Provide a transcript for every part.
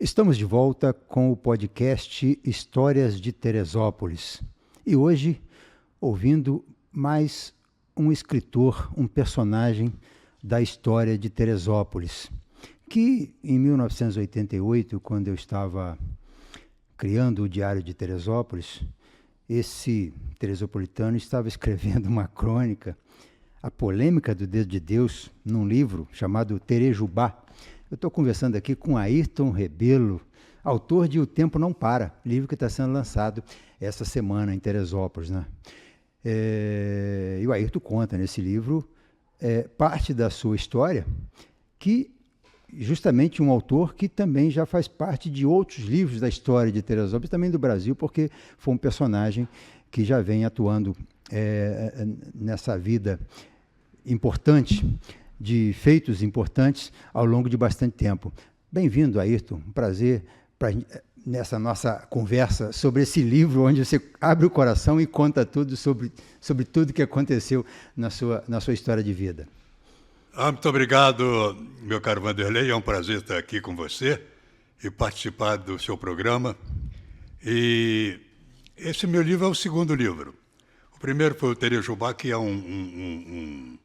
Estamos de volta com o podcast Histórias de Teresópolis. E hoje, ouvindo mais um escritor, um personagem da história de Teresópolis, que em 1988, quando eu estava criando o Diário de Teresópolis, esse teresopolitano estava escrevendo uma crônica, A Polêmica do Dedo de Deus, num livro chamado Terejubá. Eu estou conversando aqui com Ayrton Rebelo, autor de O Tempo Não Para, livro que está sendo lançado essa semana em Teresópolis, né? E o Ayrton conta nesse livro parte da sua história, que justamente um autor que também já faz parte de outros livros da história de Teresópolis, também do Brasil, porque foi um personagem que já vem atuando nessa vida importante, de feitos importantes ao longo de bastante tempo. Bem-vindo, Ayrton. Um prazer nessa nossa conversa sobre esse livro, onde você abre o coração e conta tudo sobre tudo que aconteceu na sua história de vida. Muito obrigado, meu caro Vanderlei. É um prazer estar aqui com você e participar do seu programa. E esse meu livro é o segundo livro. O primeiro foi o Terejubá, que é um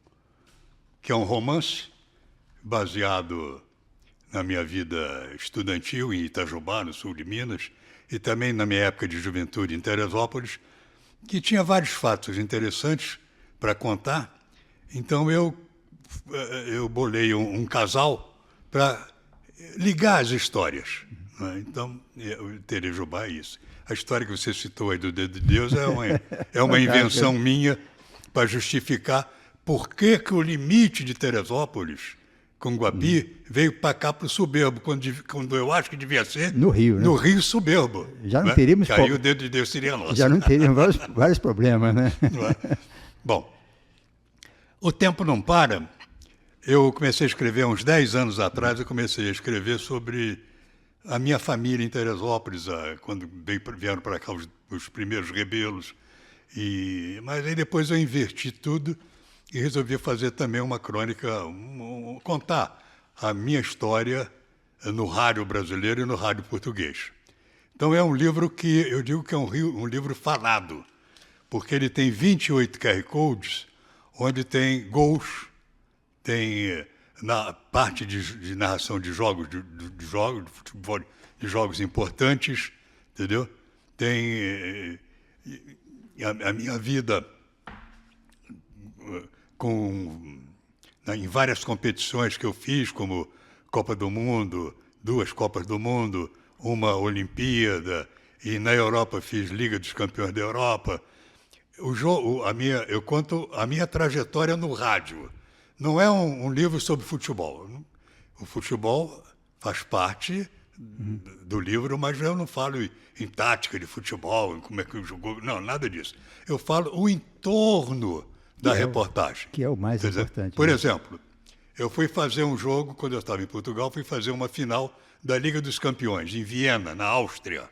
romance baseado na minha vida estudantil em Itajubá, no sul de Minas, e também na minha época de juventude em Teresópolis, que tinha vários fatos interessantes para contar. Então eu bolei um casal para ligar as histórias, né? Então, o Terejubá é isso. A história que você citou aí do Dedo de Deus é uma invenção minha para justificar por que o limite de Teresópolis com Guapi veio para cá, para o Soberbo, quando eu acho que devia ser no Rio, né? No Rio Soberbo. Já não teríamos... Que aí o Dedo de Deus seria nosso. Já não teríamos vários problemas, né? Bom, O Tempo Não Para. Eu comecei a escrever há uns 10 anos atrás, eu comecei a escrever sobre a minha família em Teresópolis, quando vieram para cá os primeiros rebelos. Mas aí depois eu inverti tudo e resolvi fazer também uma crônica, contar a minha história no rádio brasileiro e no rádio português. Então é um livro que eu digo que é um livro falado, porque ele tem 28 QR Codes, onde tem gols, tem na parte de narração de jogos, de futebol, de jogos importantes, entendeu? Tem a minha vida em várias competições que eu fiz, como Copa do Mundo, 2 Copas do Mundo, uma Olimpíada, e na Europa fiz Liga dos Campeões da Europa. Eu conto a minha trajetória no rádio. Não é um livro sobre futebol. O futebol faz parte do livro, mas eu não falo em tática de futebol, em como é que jogou, não, nada disso. Eu falo o entorno da reportagem. Que é o mais importante. Por exemplo, eu fui fazer um jogo, quando eu estava em Portugal, fui fazer uma final da Liga dos Campeões, em Viena, na Áustria,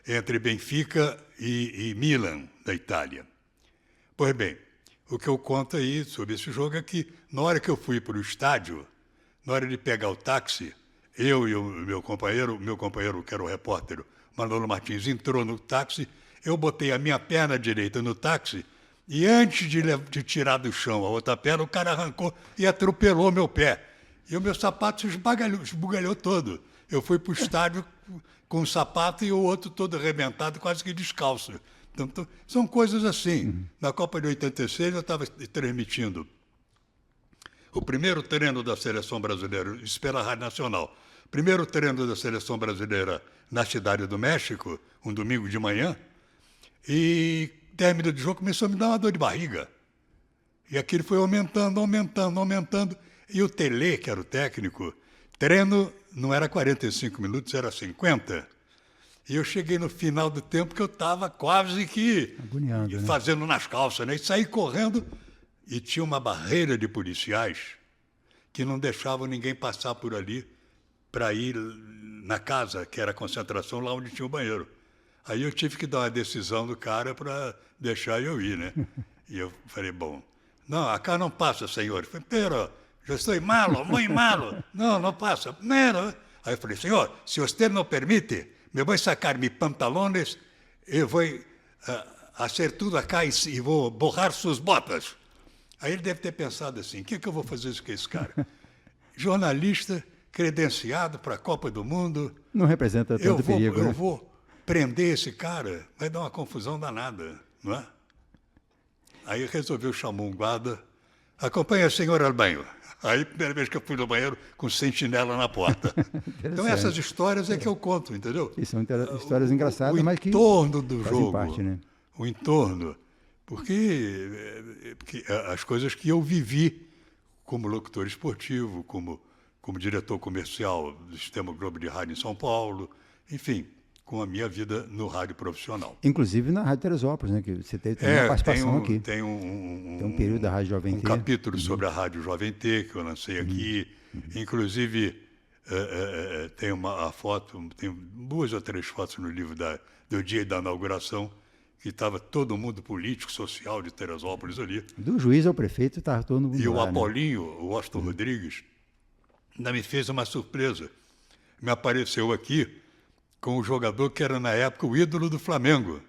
entre Benfica e Milan, da Itália. Pois bem, o que eu conto aí sobre esse jogo é que, na hora que eu fui para o estádio, na hora de pegar o táxi, eu e o meu companheiro que era o repórter Manolo Martins, entrou no táxi, eu botei a minha perna direita no táxi e antes de tirar do chão a outra perna, o cara arrancou e atropelou meu pé. E o meu sapato esbugalhou todo. Eu fui para o estádio com um sapato e o outro todo arrebentado, quase que descalço. Então, são coisas assim. Na Copa de 86, eu estava transmitindo o primeiro treino da Seleção Brasileira, isso pela Rádio Nacional. Primeiro treino da Seleção Brasileira na Cidade do México, um domingo de manhã, e término do jogo começou a me dar uma dor de barriga. E aquilo foi aumentando. E o Tele, que era o técnico, treino não era 45 minutos, era 50. E eu cheguei no final do tempo que eu estava quase que agoniando, né? Fazendo nas calças, né? E saí correndo e tinha uma barreira de policiais que não deixavam ninguém passar por ali para ir na casa, que era a concentração, lá onde tinha o banheiro. Aí eu tive que dar uma decisão do cara para deixar eu ir, né? E eu falei, bom, não, acá não passa, senhor. Eu falei, pero, eu estou malo, muito malo. Não, não passa. Pero, Aí eu falei, senhor, se você não permite, me vou sacar meus pantalones, eu vou fazer tudo acá e vou borrar suas botas. Aí ele deve ter pensado assim, o que eu vou fazer com esse cara? Jornalista, credenciado para a Copa do Mundo. Não representa tanto perigo, né? Eu vou prender esse cara, vai dar uma confusão danada, não é? Aí resolveu chamar um guarda, acompanha a senhora ao banho. Aí, primeira vez que eu fui no banheiro, com sentinela na porta. Então, essas histórias é que eu conto, entendeu? E são histórias engraçadas, mas que o entorno do fazem jogo, parte, né? o entorno, porque as coisas que eu vivi como locutor esportivo, como diretor comercial do Sistema Globo de Rádio em São Paulo, enfim, com a minha vida no rádio profissional. Inclusive na Rádio Teresópolis, né? Que você teve também uma participação aqui. Tem um período da Rádio Jovem T. Um capítulo sobre a Rádio Jovem T, que eu lancei aqui. Inclusive, tem uma foto, tem 2 ou 3 fotos no livro do dia da inauguração, que estava todo mundo político, social de Teresópolis ali. Do juiz ao prefeito, estava todo mundo E lá, o Apolinho, o Washington Rodrigues, ainda me fez uma surpresa. Me apareceu aqui com o jogador que era, na época, o ídolo do Flamengo,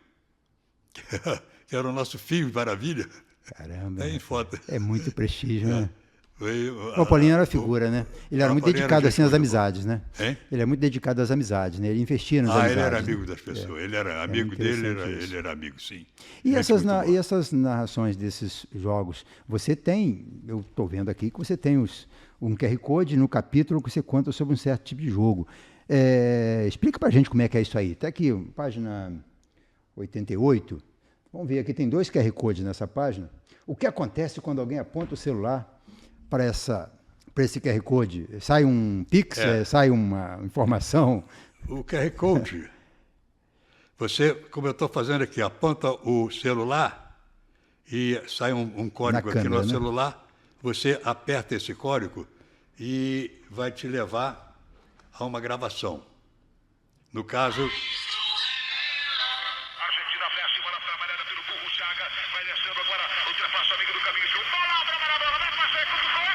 que era o nosso Filho Maravilha. Caramba, Tem foto. é muito prestígio, né? O Apolinho era figura, né? Ele era muito dedicado assim às amizades, né? Hein? Ele é muito dedicado às amizades, né? Ele investia nas amizades. Ele era né? amigo das pessoas. Ele era amigo dele, ele era amigo, sim. E essas narrações desses jogos, você tem, eu estou vendo aqui que você tem um QR Code no capítulo que você conta sobre um certo tipo de jogo. Explica pra gente como é que é isso aí. Está aqui, página 88. Vamos ver aqui, tem 2 QR Codes nessa página. O que acontece quando alguém aponta o celular para esse QR Code? Sai um Pix, sai uma informação? O QR Code, você, como eu estou fazendo aqui, aponta o celular e sai um código aqui no celular, você aperta esse código e vai te levar a uma gravação. No caso... Argentina fecha, bola trabalhada pelo Burro Chaga, vai descendo agora, ultrapassa o amigo do caminho, show, bola para Maradona, vai para Checo, gol!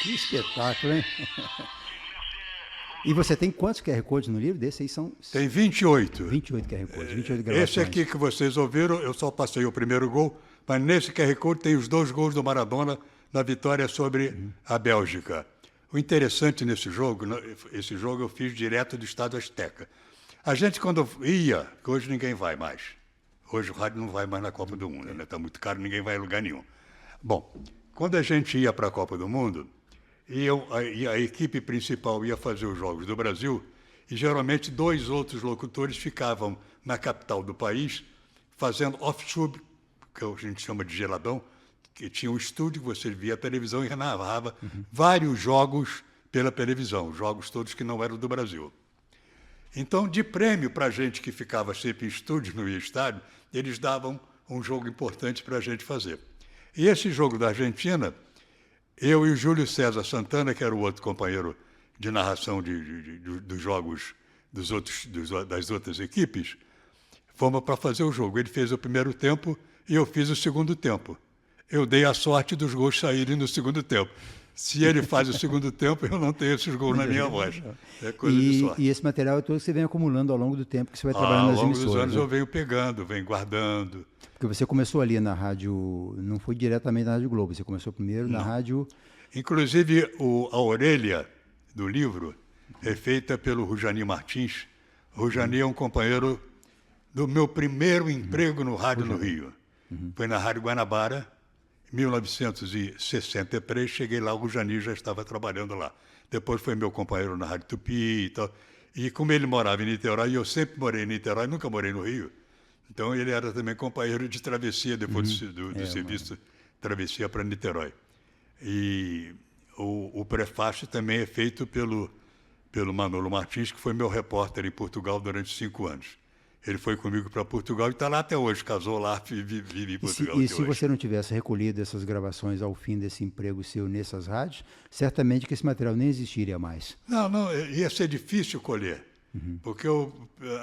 Que espetáculo, hein? E você tem quantos QR Codes no livro? Desse aí são... Tem 28. 28 QR Codes, 28 gravações. Esse aqui que vocês ouviram, eu só passei o primeiro gol, mas nesse QR Code tem os 2 gols do Maradona na vitória sobre a Bélgica. O interessante nesse jogo, esse jogo eu fiz direto do Estádio Azteca. A gente quando ia, que hoje ninguém vai mais. Hoje o rádio não vai mais na Copa do Mundo, né? Está muito caro, ninguém vai em lugar nenhum. Bom, quando a gente ia para a Copa do Mundo, e a equipe principal ia fazer os Jogos do Brasil, e geralmente 2 outros locutores ficavam na capital do país, fazendo off-tube, que a gente chama de geladão, que tinha um estúdio que você via a televisão e narrava vários jogos pela televisão, jogos todos que não eram do Brasil. Então, de prêmio para a gente que ficava sempre em estúdio, no estádio, eles davam um jogo importante para a gente fazer. E esse jogo da Argentina, eu e o Júlio César Santana, que era o outro companheiro de narração dos jogos das outras equipes, fomos para fazer o jogo. Ele fez o primeiro tempo e eu fiz o segundo tempo. Eu dei a sorte dos gols saírem no segundo tempo. Se ele faz o segundo tempo, eu não tenho esses gols na minha voz. É coisa de sorte. E esse material é todo que você vem acumulando ao longo do tempo que você vai trabalhando nas emissoras. Ao longo dos anos eu venho pegando, venho guardando. Porque você começou ali na rádio, não foi diretamente na Rádio Globo, você começou primeiro na rádio... Inclusive, a orelha do livro é feita pelo Rujani Martins. O Rujani é um companheiro do meu primeiro emprego no rádio no Rio. Foi na Rádio Guanabara, em 1963. Cheguei lá, o Rujani já estava trabalhando lá. Depois foi meu companheiro na Rádio Tupi e tal. E como ele morava em Niterói, e eu sempre morei em Niterói, nunca morei no Rio, então ele era também companheiro de travessia, depois do serviço, travessia para Niterói. E o prefácio também é feito pelo Manolo Martins, que foi meu repórter em Portugal durante 5 anos. Ele foi comigo para Portugal e está lá até hoje, casou lá, vive em Portugal E até se hoje. você não tivesse recolhido essas gravações ao fim desse emprego seu nessas rádios, certamente que esse material nem existiria mais. Não, ia ser difícil colher, porque eu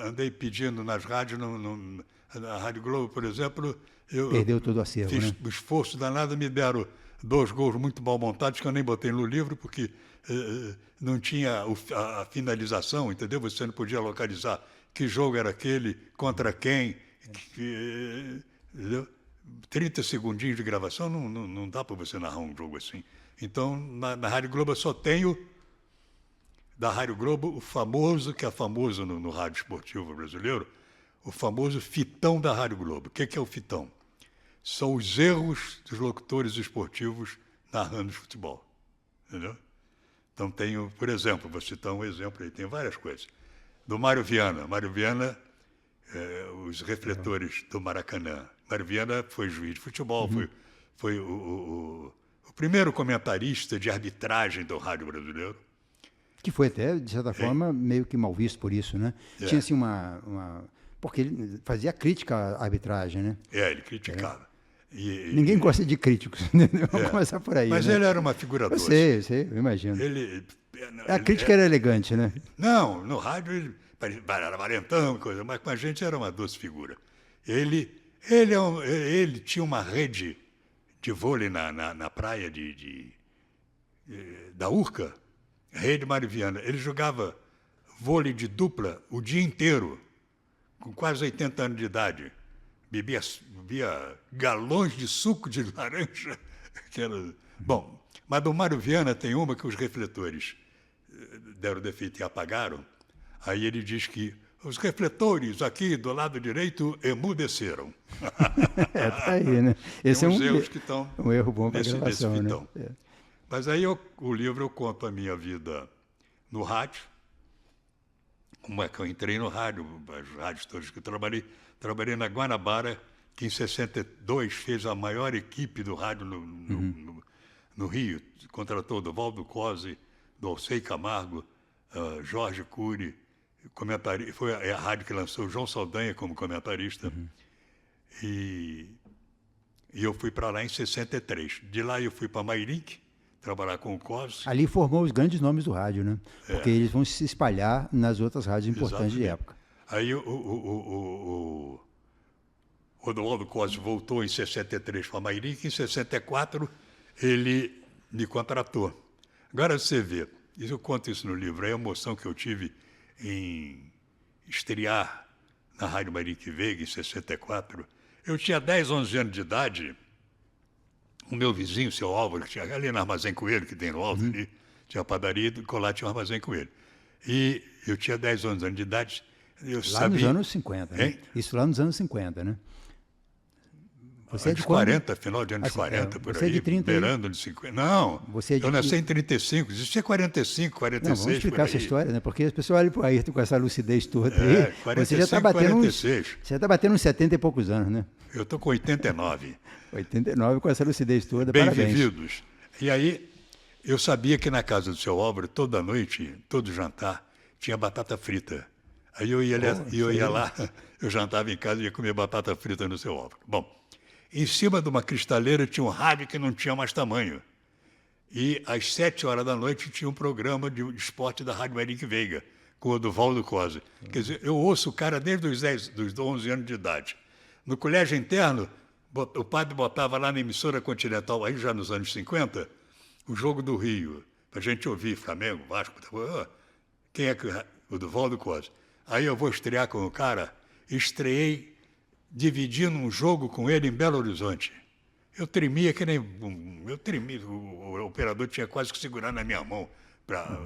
andei pedindo nas rádios, na Rádio Globo, por exemplo, Perdeu todo o acervo, fiz né? um esforço danado, me deram 2 gols muito mal montados, que eu nem botei no livro, porque não tinha a finalização, entendeu? Você não podia localizar que jogo era aquele, contra quem, entendeu? 30 segundinhos de gravação, não dá para você narrar um jogo assim. Então, na Rádio Globo, eu só tenho da Rádio Globo o famoso, que é famoso no rádio esportivo brasileiro, o famoso fitão da Rádio Globo. O que é o fitão? São os erros dos locutores esportivos narrando futebol. Entendeu? Então, tenho, por exemplo, vou citar um exemplo aí, tem várias coisas. Do Mário Viana. Mário Viana, os refletores do Maracanã. Mário Viana foi juiz de futebol, foi o primeiro comentarista de arbitragem do rádio brasileiro. Que foi até, de certa forma, meio que mal visto por isso, né? Tinha assim porque ele fazia crítica à arbitragem, né? Ele criticava. Ninguém gosta de críticos, entendeu? Vamos começar por aí. Mas né? ele era uma figura doce. Eu sei, eu imagino. A crítica era elegante, né? Não, no rádio ele era valentão, coisa, mas com a gente era uma doce figura. Ele tinha uma rede de vôlei na praia da Urca, rede Mário Viana. Ele jogava vôlei de dupla o dia inteiro, com quase 80 anos de idade. Bebia galões de suco de laranja. Que era... Bom, mas do Mário Viana tem uma que os refletores deram defeito e apagaram. Aí ele diz que os refletores aqui do lado direito emudeceram. Tá aí, né? Esse tem é uns erros que estão um erro bom para a nesse gravação, fitão. né? Mas aí o livro eu conto a minha vida no rádio, como é que eu entrei no rádio, as rádios todas que eu trabalhei na Guanabara, que em 62 fez a maior equipe do rádio no Rio, contratou o Valdo Cosi, do Alcei Camargo, Jorge Cury, foi a rádio que lançou o João Saldanha como comentarista. E eu fui para lá em 63. De lá eu fui para Mairink, trabalhar com o Cosi. Ali formou os grandes nomes do rádio, né? Porque eles vão se espalhar nas outras rádios importantes de época. Aí o Odoaldo Cosi voltou em 63 para Mairink, em 64 ele me contratou. Agora você vê, eu conto isso no livro, a emoção que eu tive em estrear na Rádio Mairink Veiga, em 64. Eu tinha 10, 11 anos de idade, o meu vizinho, o seu Álvaro, que tinha ali no Armazém Coelho, que tem no alto ali, tinha a padaria, e lá tinha o Armazém Coelho. E eu tinha 10, 11 anos de idade, eu sabia... Nos anos 50, né? Isso lá nos anos 50, né? Você é de 40, final de anos 40, por você aí, é de 30 beirando de 50. Não, você é de eu nasci em 35, existia 45, 46, vamos explicar por aí. essa história, né? Porque as pessoas olham para o Ayrton com essa lucidez toda aí. 45, você já está batendo 46. Você está batendo uns 70 e poucos anos, né? Eu estou com 89. 89 com essa lucidez toda, Bem parabéns. vividos. E aí, eu sabia que na casa do seu Álvaro, toda noite, todo jantar, tinha batata frita. Aí eu ia lá, eu jantava em casa e ia comer batata frita no seu Álvaro. Bom, em cima de uma cristaleira tinha um rádio que não tinha mais tamanho. E às 7 horas da noite tinha um programa de esporte da Rádio Mairink Veiga, com o Valdo Cosi. Quer dizer, eu ouço o cara desde dos 11 anos de idade. No colégio interno, o padre botava lá na emissora Continental, aí já nos anos 50, o Jogo do Rio, para a gente ouvir Flamengo, Vasco, quem é que o do Valdo Cosi. Aí eu vou estrear com o cara, estreiei dividindo um jogo com ele em Belo Horizonte. Eu tremia que nem... Eu tremia, o operador tinha quase que segurar na minha mão para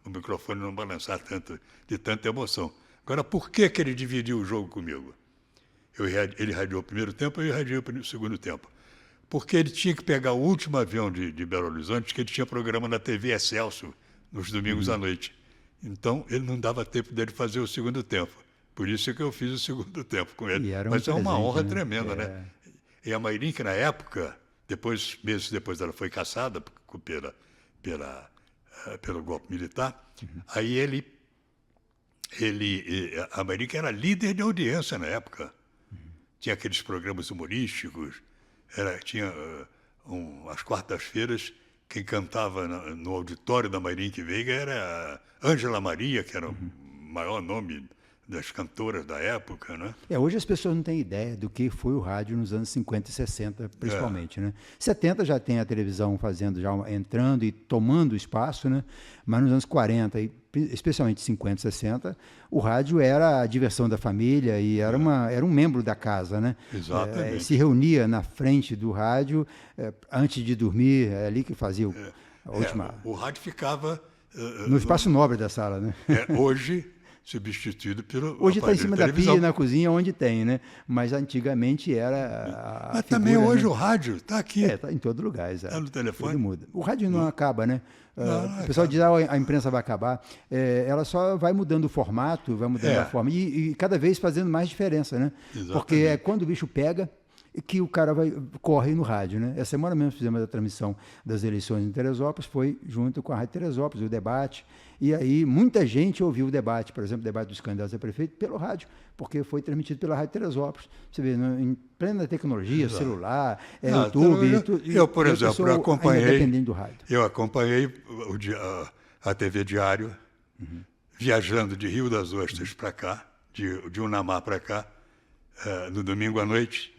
o microfone não balançar tanto, de tanta emoção. Agora, por que ele dividiu o jogo comigo? Ele radiou o primeiro tempo e eu radiei o segundo tempo. Porque ele tinha que pegar o último avião de Belo Horizonte, que ele tinha programa na TV Excelsior, nos domingos à noite. Então, ele não dava tempo dele fazer o segundo tempo. Por isso que eu fiz o segundo tempo com ele. Mas é uma honra tremenda, né? E a Mayrim, que na época, meses depois ela foi caçada pelo golpe militar, aí a Mayrim, que era líder de audiência na época, tinha aqueles programas humorísticos, tinha às quartas-feiras, quem cantava no auditório da Mayrim que Veiga era a Ângela Maria, que era o maior nome das cantoras da época, né? Hoje as pessoas não têm ideia do que foi o rádio nos anos 50 e 60, principalmente, né? 70 já tem a televisão entrando e tomando espaço, né? Mas nos anos 40, e especialmente 50 e 60, o rádio era a diversão da família e era um membro da casa, né? Exatamente. Se reunia na frente do rádio antes de dormir, é ali que fazia a última... O rádio ficava... no espaço nobre da sala, né? Hoje... substituído pelo Hoje está em cima da televisão. pia, na cozinha, onde tem, né? Mas antigamente era Mas também hoje o rádio está aqui. Está em todo lugar, exato. Está no telefone. Tudo muda. O rádio não acaba, né? Não o pessoal diz a imprensa vai acabar. Ela só vai mudando o formato, vai mudando a forma. E cada vez fazendo mais diferença, né? Exatamente. Porque é quando o bicho pega que o cara corre no rádio, né? Essa semana mesmo fizemos a transmissão das eleições em Teresópolis, foi junto com a Rádio Teresópolis, o debate, e aí muita gente ouviu o debate, por exemplo, o debate dos candidatos a prefeito, pelo rádio, porque foi transmitido pela Rádio Teresópolis. Você vê, em plena tecnologia, celular, YouTube... Eu, por exemplo, dependendo do rádio. Eu acompanhei a TV Diário, viajando de Rio das Ostras para cá, de Unamar para cá, no domingo à noite.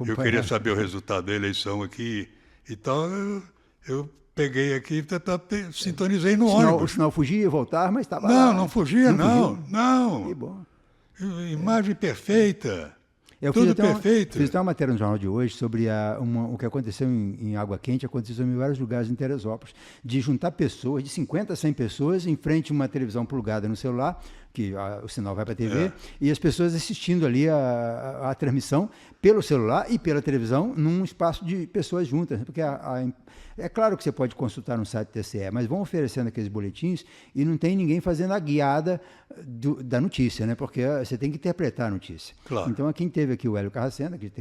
Eu queria saber o resultado da eleição aqui. Então, eu peguei aqui e sintonizei no ônibus. O sinal fugia e voltar, mas estava lá. Não, não fugia, não. Que bom. Imagem perfeita. Eu Tudo perfeito. Fiz até uma matéria no Jornal de hoje sobre o que aconteceu em Água Quente, aconteceu em vários lugares em Teresópolis, de juntar pessoas, de 50 a 100 pessoas, em frente a uma televisão plugada no celular, que o sinal vai para a TV, e as pessoas assistindo ali a transmissão pelo celular e pela televisão, num espaço de pessoas juntas, porque é claro que você pode consultar no site do TCE, mas vão oferecendo aqueles boletins e não tem ninguém fazendo a guiada da notícia, né? Porque você tem que interpretar a notícia. Claro. Então, quem teve aqui o Hélio Carracena, que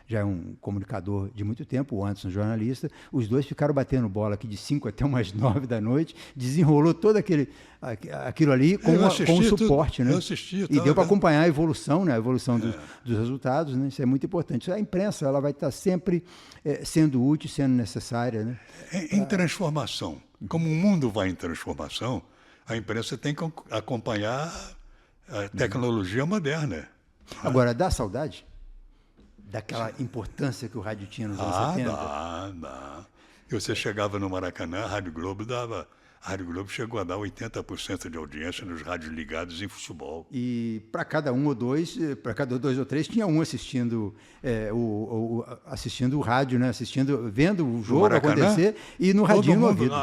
já é um comunicador de muito tempo, o Anderson jornalista, os dois ficaram batendo bola aqui de 5 até umas 9 da noite, desenrolou todo aquilo ali com o suporte, né? Eu assisti. E deu para acompanhar a evolução, né? A evolução dos resultados, né? Isso é muito importante. A imprensa ela vai estar sempre sendo útil, sendo necessária, né? Em transformação. Como o mundo vai em transformação, a imprensa tem que acompanhar a tecnologia moderna. Agora, dá saudade daquela importância que o rádio tinha nos anos 70? Dá. E você chegava no Maracanã, a Rádio Globo chegou a dar 80% de audiência nos rádios ligados em futebol. E para cada um ou dois ou três, tinha um assistindo o rádio, né? Vendo o jogo acontecer, e no radinho no ouvido.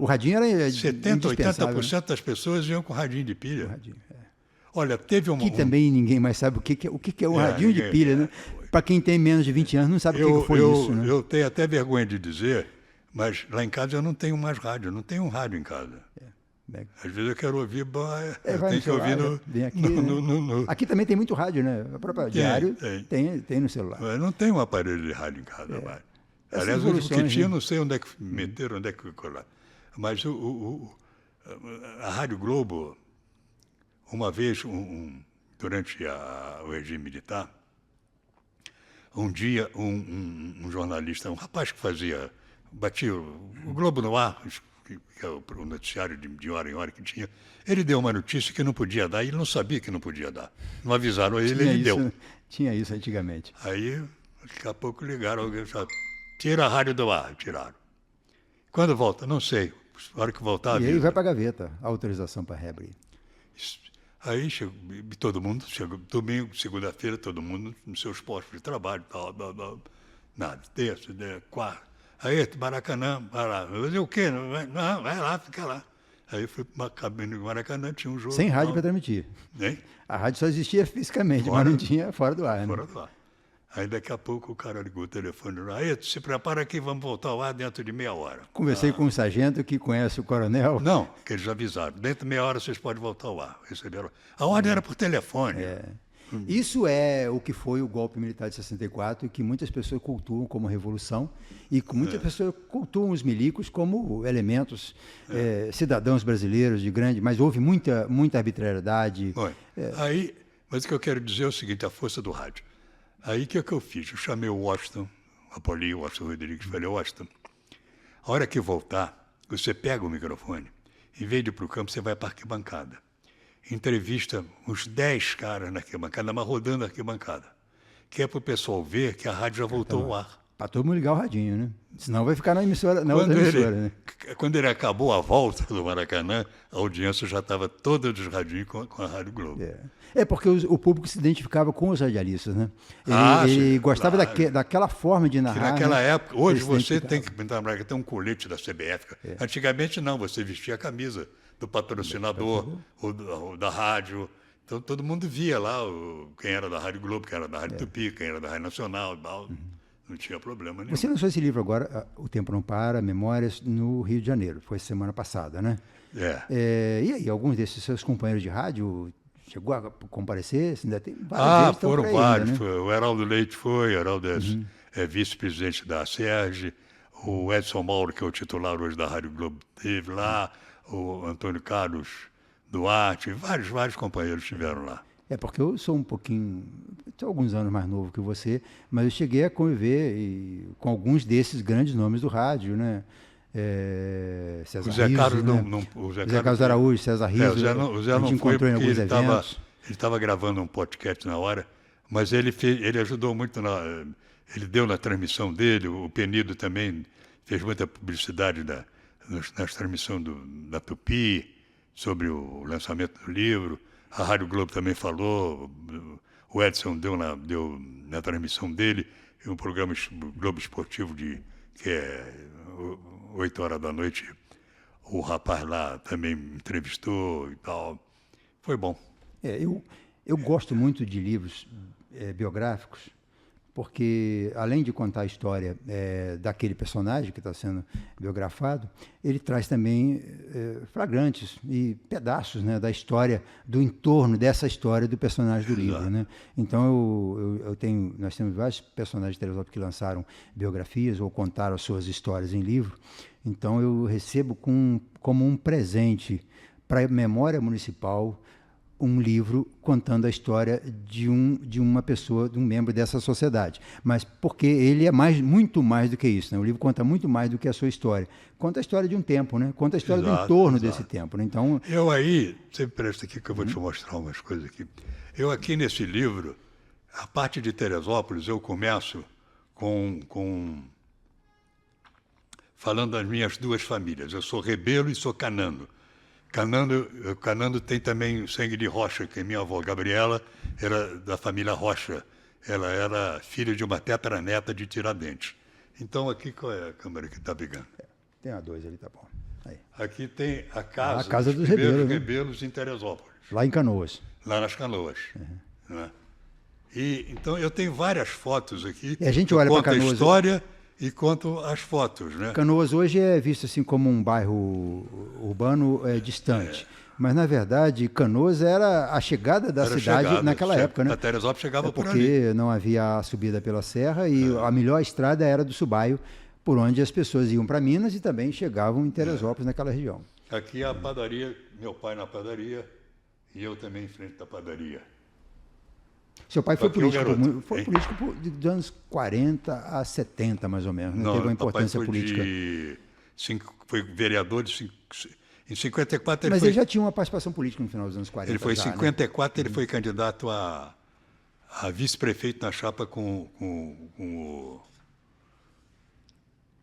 O radinho era 70%, 80% né? das pessoas iam com radinho de pilha. Olha, teve Que também ninguém mais sabe o que é um radinho de pilha, né? Para quem tem menos de 20 anos, não sabe o que foi isso, né? Eu tenho até vergonha de dizer, mas lá em casa eu não tenho mais rádio, não tenho um rádio em casa. Às vezes eu quero ouvir, eu tenho que ouvir Aqui também tem muito rádio, né? A própria Diário tem no celular. Eu não tenho um aparelho de rádio em casa mais. Aliás, o que tinha, não sei onde é que meteram, onde é que ficou lá. Mas a Rádio Globo, uma vez, durante o regime militar, um dia um jornalista, um rapaz que batia o Globo no ar, que é o noticiário de hora em hora que tinha, ele deu uma notícia que não podia dar, e ele não sabia que não podia dar. Não avisaram ele, ele deu. Tinha isso antigamente. Aí, daqui a pouco ligaram, alguém falou, tira a rádio do ar, tiraram. Quando volta? Não sei. Na hora que voltar, e aí vai para a gaveta, a autorização para reabrir. Aí todo mundo chegou, domingo, segunda-feira, todo mundo nos seus postos de trabalho, tal. Nada. Terça, quarta. Aí, Maracanã, vai lá. Eu disse, o quê? Não, vai lá, fica lá. Aí eu fui para a cabine do Maracanã, tinha um jogo. Sem rádio para transmitir. Hein? A rádio só existia fisicamente, Fora- mas não tinha fora do ar, né? Fora do ar. Aí daqui a pouco o cara ligou o telefone lá. Aí, se prepara aqui, vamos voltar ao ar dentro de meia hora. Conversei com um sargento que conhece o coronel. Não, que eles avisaram. Dentro de meia hora vocês podem voltar ao ar. Receberam. A ordem era por telefone. Isso é o que foi o golpe militar de 64, que muitas pessoas cultuam como revolução e que muitas pessoas cultuam os milicos como elementos cidadãos brasileiros de grande, mas houve muita arbitrariedade. Bom, aí, mas o que eu quero dizer é o seguinte, a força do rádio. Aí o que eu fiz? Eu chamei o Washington, o Washington Rodrigues, falei, Washington, a hora que voltar, você pega o microfone, em vez de ir para o campo, você vai para a arquibancada. Entrevista uns 10 caras na arquibancada, mas rodando a arquibancada. Que é para o pessoal ver que a rádio já voltou ao ar. Para todo mundo ligar o radinho, né? Senão vai ficar na emissora, na outra emissora, né? Quando ele acabou a volta do Maracanã, a audiência já estava toda dos radinhos com a Rádio Globo. É porque o público se identificava com os radialistas, né? Ele sim, gostava claro. daquela forma de Que narrar. naquela né? época, hoje Ele se você identificava. tem que ter um colete da CBF. Antigamente não, você vestia a camisa do patrocinador ou da rádio. Então todo mundo via lá quem era da Rádio Globo, quem era da Rádio Tupi, quem era da Rádio Nacional e tal. Não tinha problema nenhum. Você lançou esse livro agora, O Tempo Não Para, Memórias, no Rio de Janeiro. Foi semana passada, né? E aí, alguns desses seus companheiros de rádio chegou a comparecer? Ainda tem vários deles que estão foram por aí vários. ainda, né? O Heraldo Leite foi, o Heraldo é vice-presidente da SERJ, o Edson Mauro, que é o titular hoje da Rádio Globo, teve lá, o Antônio Carlos Duarte, vários companheiros estiveram lá. Porque eu sou um pouquinho, estou alguns anos mais novo que você, mas eu cheguei a conviver com alguns desses grandes nomes do rádio, né? César O Zé Riso, Carlos né? o Zé Carlos Araújo, César Riso. O Zé a não gente foi encontrou em porque alguns ele eventos. estava gravando um podcast na hora, mas ele ajudou muito, ele deu na transmissão dele, o Penido também fez muita publicidade nas transmissões da Tupi, sobre o lançamento do livro. A Rádio Globo também falou, o Edson deu na transmissão dele, um programa Globo Esportivo que é 8 horas da noite, o rapaz lá também me entrevistou e tal. Foi bom. Eu gosto muito de livros biográficos, porque além de contar a história daquele personagem que está sendo biografado, ele traz também flagrantes e pedaços, né, da história, do entorno dessa história do personagem do livro, né? Então nós temos vários personagens de Teresópolis que lançaram biografias ou contaram as suas histórias em livro. Então eu recebo como um presente para a memória municipal um livro contando a história de uma pessoa, de um membro dessa sociedade. Mas porque ele é muito mais do que isso, né? O livro conta muito mais do que a sua história. Conta a história de um tempo, né? Conta a história do entorno desse tempo, né? Então, eu aí, você presta aqui que eu vou te mostrar umas coisas aqui. Eu aqui nesse livro, a parte de Teresópolis, eu começo falando das minhas duas famílias. Eu sou Rebelo e sou Canando. Canando tem também sangue de Rocha, que minha avó Gabriela era da família Rocha. Ela era filha de uma tetraneta de Tiradentes. Então aqui, qual é a câmera que está pegando? Tem a 2 ali, tá bom. Aí. Aqui tem a casa dos primeiros Rebelos, em Teresópolis. Lá em Canoas. Lá nas Canoas. Né? E, então eu tenho várias fotos aqui. E a gente olha para Canoas. A história e conto as fotos, né? Canoas hoje é visto assim como um bairro urbano distante. Mas, na verdade, Canoas era a chegada da cidade naquela época, né? A Teresópolis chegava por ali. Porque não havia a subida pela serra e a melhor estrada era do Subaio, por onde as pessoas iam para Minas e também chegavam em Teresópolis, naquela região. Aqui a padaria, meu pai na padaria e eu também em frente da padaria. Seu pai foi político dos anos 40 a 70, mais ou menos. Não teve uma importância política. Foi vereador em 54. Mas ele já tinha uma participação política no final dos anos 40. Ele foi em 54, né? Ele foi candidato a vice-prefeito na chapa com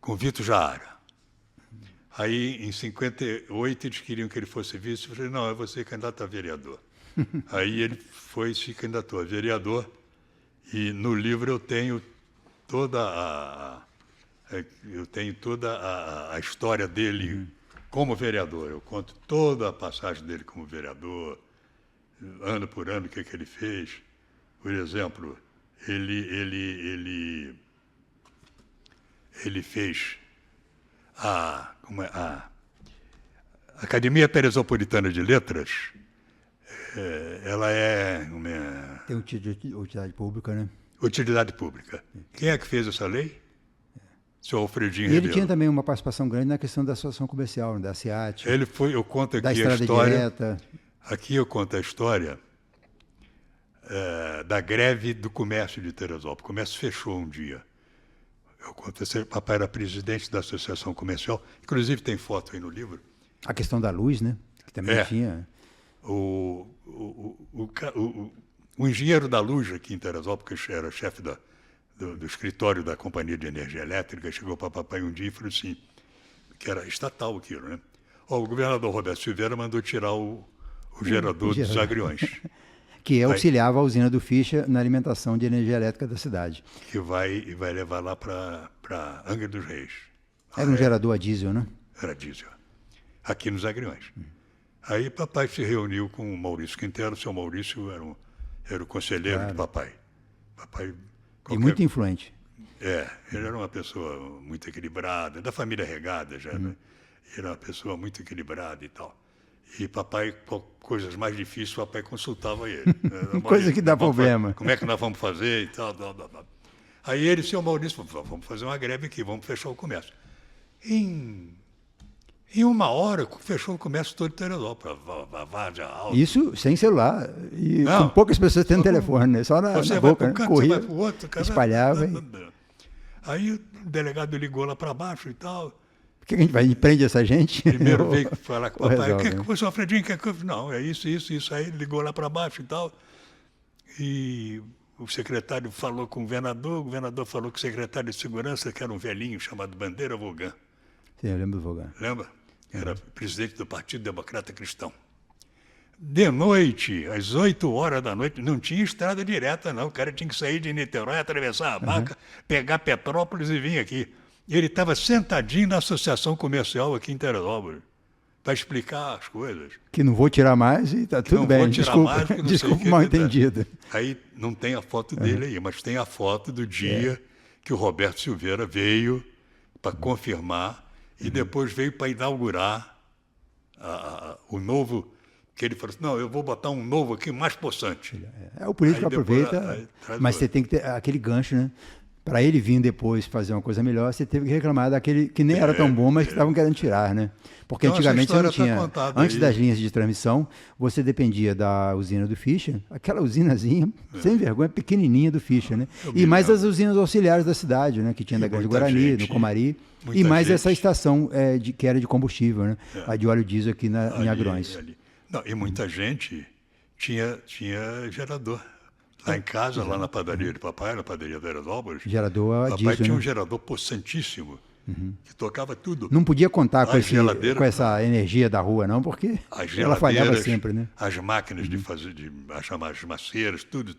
o Vitor Jara. Aí, em 58, eles queriam que ele fosse vice. Eu falei, não, eu vou ser candidato a vereador. Aí ele foi se candidatou a vereador e no livro eu tenho a história dele como vereador. Eu conto toda a passagem dele como vereador, ano por ano, o que ele fez. Por exemplo, ele fez a Academia Teresopolitana de Letras. Ela Tem utilidade pública, né? Utilidade pública. Quem é que fez essa lei? Seu Alfredinho E ele Ribeiro. tinha também uma participação grande na questão da associação comercial, né? Da SEAT, Eu conto da aqui a estrada história. direta. Aqui eu conto a história da greve do comércio de Teresópolis. O comércio fechou um dia. Eu conto, papai era presidente da Associação Comercial, inclusive tem foto aí no livro. A questão da luz, né? Que também tinha. O engenheiro da luz aqui em Teresópolis, que era chefe do escritório da Companhia de Energia Elétrica, chegou para papai um dia e falou assim, que era estatal aquilo, né? O governador Roberto Silveira mandou tirar o gerador dos agriões. Que auxiliava a usina do Ficha na alimentação de energia elétrica da cidade. Que vai levar lá para Angra dos Reis. Era um gerador a diesel, né? Era diesel. Aqui nos Agriões. Aí papai se reuniu com o Maurício Quintero. O seu Maurício era o conselheiro de papai. E muito influente. Ele era uma pessoa muito equilibrada, da família Regada já, né? Era uma pessoa muito equilibrada e tal. E papai, coisas mais difíceis, papai consultava ele. Coisa que dá problema. Como é que nós vamos fazer e tal. Aí ele e o seu Maurício falou, vamos fazer uma greve aqui, vamos fechar o comércio. Em 1 hora, fechou o comércio todo de Teresópolis. Várzea Alta. Isso sem celular. E com poucas pessoas tendo telefone, né? Só na boca, né? Corria, você vai pro outro, espalhava. Aí o delegado ligou lá para baixo e tal. Por que a gente vai e prende essa gente? Primeiro veio falar com o papai, resolve, o que foi, seu Alfredinho? Não, é isso. Aí ele ligou lá para baixo e tal. E o secretário falou com o governador falou com o secretário de segurança, que era um velhinho chamado Bandeira Vogan. Sim, eu lembro do Vogan. Lembra? Era presidente do Partido Democrata Cristão. De noite, às 8 horas da noite, não tinha estrada direta, não. O cara tinha que sair de Niterói, atravessar a barca, pegar Petrópolis e vir aqui. Ele estava sentadinho na associação comercial aqui em Teresópolis para explicar as coisas. Que não vou tirar mais e está tudo bem. Desculpa o mal entendido. Aí não tem a foto dele aí, mas tem a foto do dia que o Roberto Silveira veio para confirmar e depois veio para inaugurar o novo, que ele falou assim, não, eu vou botar um novo aqui mais possante. O político aproveita, mas você tem que ter aquele gancho, né? Para ele vir depois fazer uma coisa melhor, você teve que reclamar daquele que nem era tão bom, mas que estavam querendo tirar, né? Porque então, antigamente você não tinha... Antes das linhas de transmissão, você dependia da usina do Ficha, aquela usinazinha, sem vergonha, pequenininha do Ficha, né? E mais as usinas auxiliares da cidade, né? Que tinha da Grande Guarani, no Comari, e mais essa estação que era de combustível, né? A de óleo diesel aqui em Agrões. Não, e muita gente tinha gerador. Lá em casa, lá na padaria de papai, na padaria de Teresópolis, gerador papai diesel, tinha um né? gerador possantíssimo, que tocava tudo. Não podia contar com essa energia da rua, não, porque ela falhava sempre, né? As máquinas de chamar as maceiras, tudo.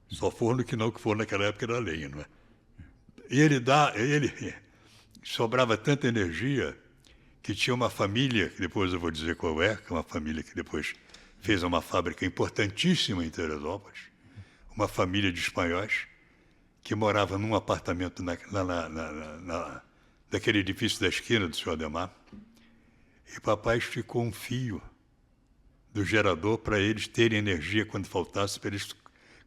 Só forno que for naquela época era lenha, não é? E ele sobrava tanta energia que tinha uma família, que depois eu vou dizer qual é, que é uma família que depois fez uma fábrica importantíssima em Teresópolis, uma família de espanhóis que morava num apartamento daquele edifício da esquina do Senhor Ademar, e papai esticou um fio do gerador para eles terem energia quando faltasse, para eles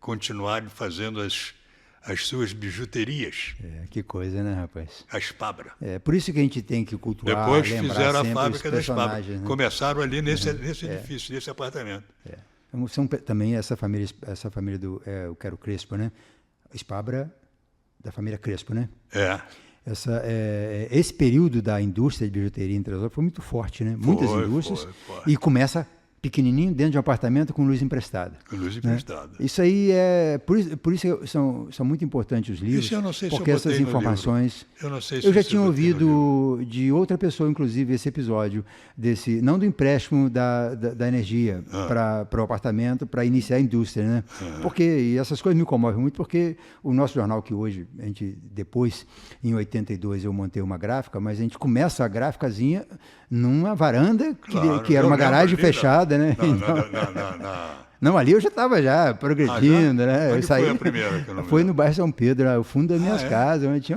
continuarem fazendo as suas bijuterias. Que coisa, né, rapaz? A Espabra. Por isso que a gente tem que cultuar, depois fizeram a fábrica da Espabra. Né? Começaram ali nesse edifício, nesse apartamento. São também essa família do o Quero Crespo, né? Espabra da família Crespo, né? Esse período da indústria de bijuteria em Teresópolis foi muito forte, né? Muitas indústrias. E começa pequenininho, dentro de um apartamento com luz emprestada. Com luz né? emprestada. Isso aí é... Por isso que são muito importantes os livros, Isso eu não sei se porque eu botei essas no informações... livro. Eu não sei se Eu já você tinha botei no livro. ouvido de outra pessoa, inclusive, esse episódio, não do empréstimo da energia para o apartamento, para iniciar a indústria, né? Porque, e essas coisas me comovem muito, porque o nosso jornal, que hoje, depois, em 82, eu montei uma gráfica, mas a gente começa a gráficazinha numa varanda Claro, que era eu uma lembro garagem ali, fechada, né? Não, Não, ali eu já estava já progredindo, né? Onde Eu saí, foi a primeira que eu não me foi lembro? no bairro São Pedro, o fundo das minhas casas, onde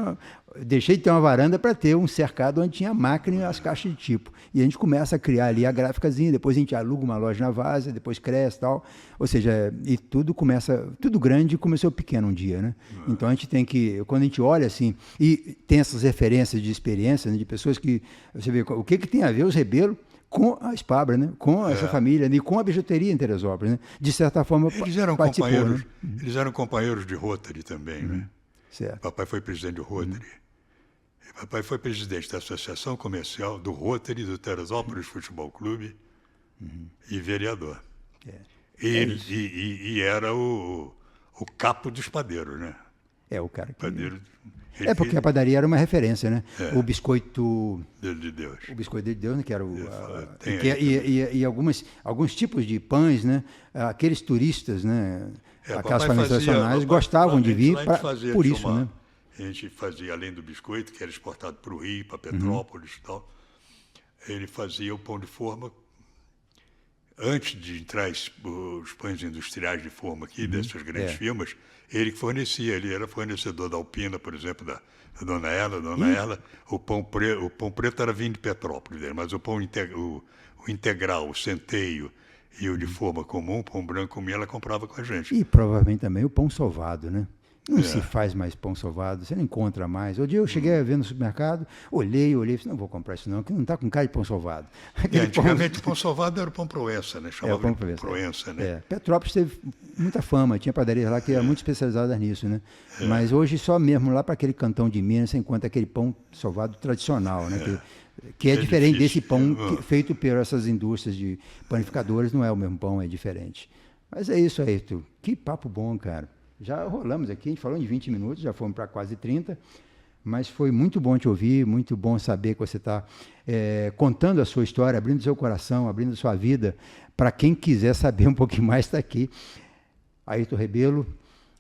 deixei de ter uma varanda para ter um cercado onde tinha a máquina e as caixas de tipo. E a gente começa a criar ali a gráficazinha, depois a gente aluga uma loja na Várzea, depois cresce e tal. Ou seja, e tudo grande começou pequeno um dia, né? Então a gente tem que, quando a gente olha assim, e tem essas referências de experiência, né, de pessoas que, você vê, o que tem a ver os Rebelo com a Spabra, né? Com essa família e com a bijuteria em Teresópolis, né? De certa forma, Eles eram participou, companheiros, né? eles eram companheiros de Rotary também, né? Certo. Papai foi presidente do Rotary. Papai foi presidente da Associação Comercial do Rotary, do Teresópolis Futebol Clube e vereador. E era o capo dos padeiros, né? O cara que... Padeiro, porque a padaria era uma referência, né? O biscoito... de Deus. O biscoito de Deus, né? Que era Tem e alguns tipos de pães, né? Aqueles turistas, né? Aquelas papai famílias tradicionais gostavam de vir por isso, né? A gente fazia, além do biscoito, que era exportado para o Rio, para Petrópolis e tal, ele fazia o pão de forma. Antes de entrar os pães industriais de forma aqui, dessas grandes firmas, ele que fornecia, ele era fornecedor da Alpina, por exemplo, da Dona Ela. O pão preto era vindo de Petrópolis, mas o pão o integral, o centeio e o de forma comum, o pão branco comia, ela comprava com a gente. E provavelmente também o pão sovado, né? Não se faz mais pão sovado, você não encontra mais. Um dia eu cheguei a ver no supermercado, olhei, falei, não vou comprar isso não, que não está com cara de pão sovado. Antigamente o pão sovado era o pão Proença, né? Chamava pão de Proença, né? Petrópolis teve muita fama, tinha padarias lá que eram muito especializadas nisso, né? Mas hoje só mesmo lá para aquele cantão de Minas você encontra aquele pão sovado tradicional, né? Que é diferente desse pão feito por essas indústrias de panificadores, não é o mesmo pão, é diferente. Mas é isso aí, Arthur. Que papo bom, cara. Já rolamos aqui, a gente falou em 20 minutos, já fomos para quase 30, mas foi muito bom te ouvir, muito bom saber que você está contando a sua história, abrindo seu coração, abrindo sua vida, para quem quiser saber um pouquinho mais, está aqui. Ayrton Rebelo,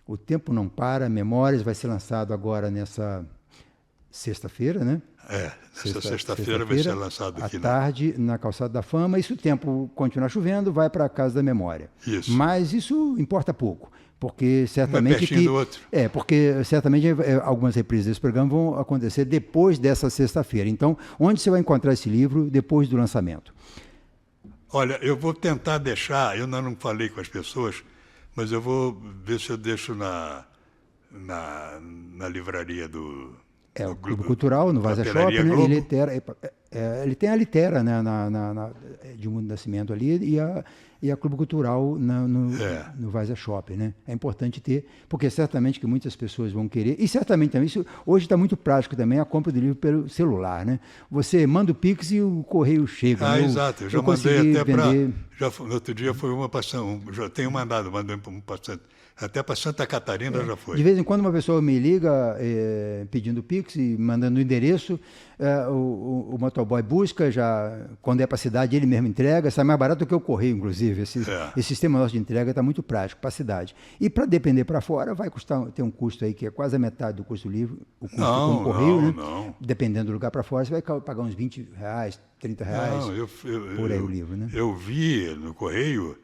O Tempo Não Para, Memórias, vai ser lançado agora nessa sexta-feira, né? Essa sexta-feira vai ser lançado aqui. À tarde, na Calçada da Fama, e se o tempo continuar chovendo, vai para a Casa da Memória. Isso. Mas isso importa pouco. Porque certamente do outro. Porque certamente algumas reprises desse programa vão acontecer depois dessa sexta-feira. Então, onde você vai encontrar esse livro depois do lançamento? Olha, eu vou tentar deixar, eu ainda não falei com as pessoas, mas eu vou ver se eu deixo na livraria do o Clube Cultural, no Várzea Shopping, né? Ele tem a Litera, né, de Mundo Nascimento ali, e a Clube Cultural no Várzea Shopping, né? É importante ter, porque certamente que muitas pessoas vão querer, e certamente também, isso hoje está muito prático também, a compra do livro pelo celular, né? Você manda o Pix e o correio chega. Exato, eu já mandei até para... No outro dia foi uma passando, já tenho mandei um passando. Até para Santa Catarina já foi. De vez em quando uma pessoa me liga pedindo Pix e mandando o endereço, o motoboy busca, quando é para a cidade ele mesmo entrega, sai mais barato do que o correio, inclusive. Esse sistema nosso de entrega está muito prático para a cidade. E para depender para fora vai ter um custo aí que é quase a metade do custo do livro, o custo com o correio, né? Não. Dependendo do lugar para fora, você vai pagar uns R$20, R$30 por aí o livro, né? Eu vi no correio,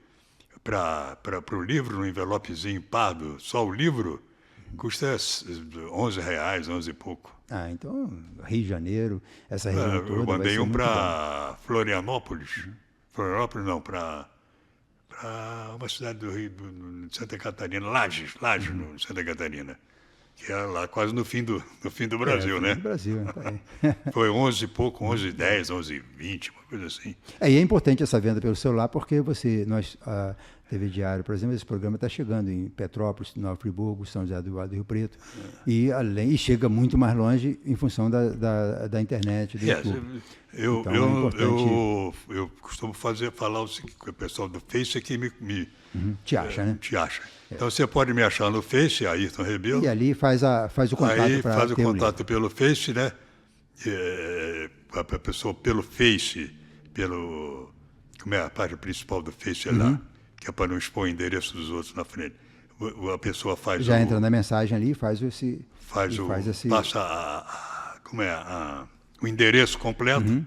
para o livro, no envelopezinho pardo, só o livro, custa R$11, 11 e pouco. Então, Rio de Janeiro, essa região toda. Eu mandei um para Florianópolis. Florianópolis não, para uma cidade do Rio, de Santa Catarina, Lages, no Santa Catarina. Que é lá quase no fim do Brasil, né? Do Brasil, Foi 11 e pouco, 11h10, 11h20, uma coisa assim. E é importante essa venda pelo celular porque nós TV Diário, por exemplo, esse programa está chegando em Petrópolis, Nova Friburgo, São José do Rio Preto, e chega muito mais longe em função da internet, do YouTube. Eu costumo falar o seguinte, o pessoal do Face é que te acha, né? Te acha. Então você pode me achar no Face, Ayrton Rebelo. E ali faz o contato. Aí faz o contato pelo Face, né? A pessoa pelo Face, como é a página principal do Face lá, que é para não expor o endereço dos outros na frente. A pessoa faz já entra na mensagem ali, passa o endereço completo.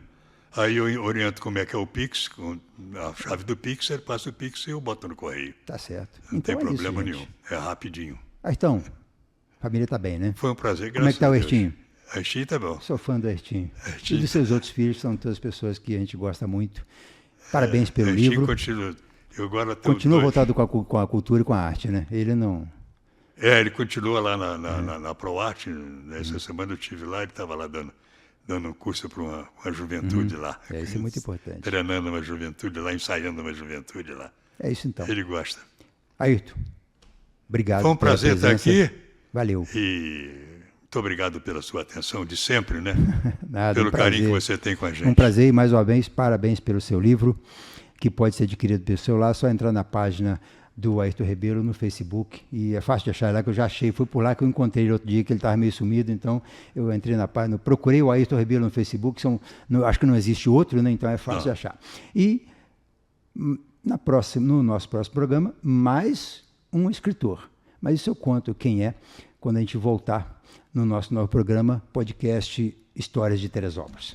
Aí eu oriento como é que é o Pix, com a chave do Pix, ele passa o Pix e eu boto no correio. Tá certo. Não então tem problema nenhum, é rapidinho. Então, a família tá bem, né? Foi um prazer, graças a Deus. Como é que tá o Ayrtinho? Ayrtinho tá bom. Sou fã do Ayrtinho. E dos seus outros filhos, são todas pessoas que a gente gosta muito. Parabéns pelo livro. Continua voltado com a cultura e com a arte, né? Ele não... ele continua lá na ProArte. Essa semana eu estive lá, ele estava lá dando um curso para uma juventude lá. Isso é muito importante. Treinando uma juventude lá, ensaiando uma juventude lá. É isso então. Ele gosta. Ayrton, obrigado. Foi um prazer estar aqui. Valeu. E muito obrigado pela sua atenção de sempre, né? Nada, pelo carinho que você tem com a gente. Um prazer e mais uma vez, parabéns pelo seu livro, que pode ser adquirido pelo celular, só entrar na página do Ayrton Rebelo no Facebook, e é fácil de achar lá, que eu já achei, foi por lá que eu encontrei ele outro dia, que ele estava meio sumido, então eu entrei na página, procurei o Ayrton Rebelo no Facebook, acho que não existe outro, né? Então é fácil de achar. E no nosso próximo programa, mais um escritor, mas isso eu conto quem é, quando a gente voltar no nosso novo programa, podcast Histórias de Teresópolis.